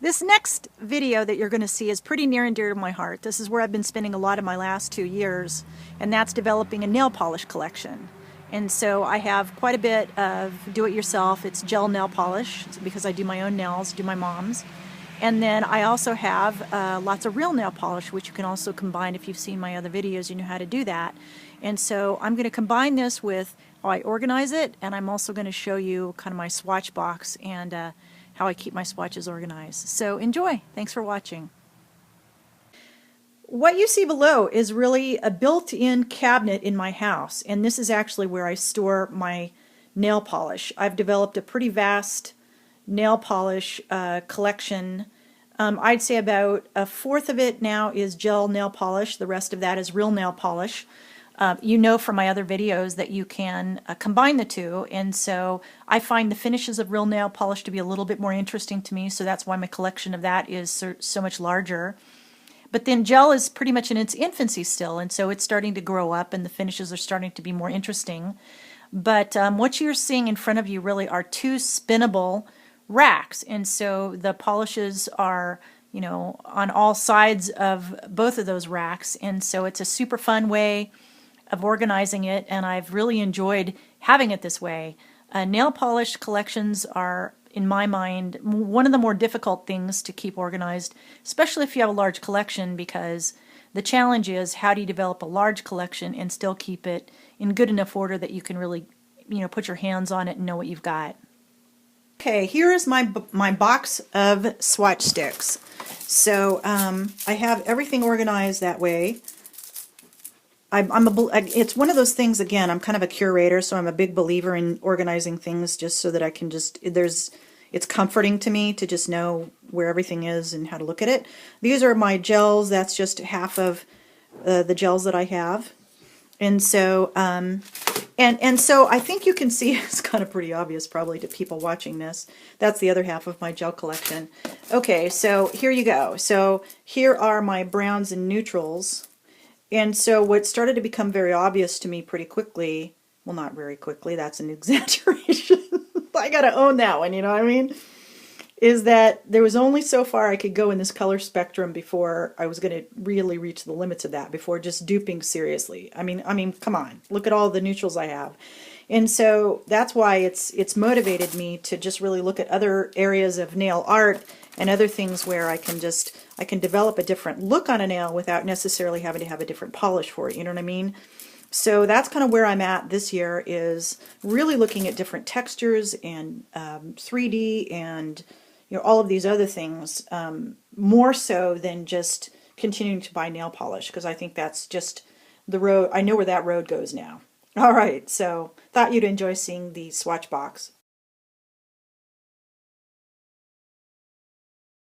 This next video that you're going to see is pretty near and dear to my heart. This is where I've been spending a lot of my last 2 years, and that's developing a nail polish collection. And so I have quite a bit of do-it-yourself. It's gel nail polish because I do my own nails, do my mom's. And then I also have lots of real nail polish, which you can also combine. If you've seen my other videos, you know how to do that. And so I'm going to combine this with how I organize it, and I'm also going to show you kind of my swatch box and how I keep my swatches organized. So enjoy. Thanks for watching. What you see below is really a built-in cabinet in my house, and this is actually where I store my nail polish. I've developed a pretty vast nail polish collection. I'd say about a fourth of it now is gel nail polish. The rest of that is real nail polish. You know from my other videos that you can combine the two, and so I find the finishes of real nail polish to be a little bit more interesting to me, so that's why my collection of that is so much larger. But then gel is pretty much in its infancy still, and so it's starting to grow up and the finishes are starting to be more interesting. But what you're seeing in front of you really are two spinnable racks, and so the polishes are, you know, on all sides of both of those racks, and so it's a super fun way of organizing it, and I've really enjoyed having it this way. Nail polish collections are, in my mind, one of the more difficult things to keep organized, especially if you have a large collection, because the challenge is how do you develop a large collection and still keep it in good enough order that you can really, you know, put your hands on it and know what you've got. Okay, here is my box of swatch sticks. So I have everything organized that way. It's one of those things, again, I'm kind of a curator, so I'm a big believer in organizing things just so that I can it's comforting to me to just know where everything is and how to look at it. These are my gels. That's just half of the gels that I have. And so, so I think you can see, it's kind of pretty obvious probably to people watching this. That's the other half of my gel collection. Okay, so here you go. So here are my browns and neutrals. And so what started to become very obvious to me pretty quickly, well, not very quickly, that's an exaggeration. I gotta own that one, you know what I mean? Is that there was only so far I could go in this color spectrum before I was going to really reach the limits of that, before just duping seriously. I mean, come on, look at all the neutrals I have. And so that's why it's motivated me to just really look at other areas of nail art and other things where I can develop a different look on a nail without necessarily having to have a different polish for it, you know what I mean? So that's kind of where I'm at this year, is really looking at different textures and 3D and, you know, all of these other things, more so than just continuing to buy nail polish, because I think that's just the road. I know where that road goes now. All right, so thought you'd enjoy seeing the swatch box.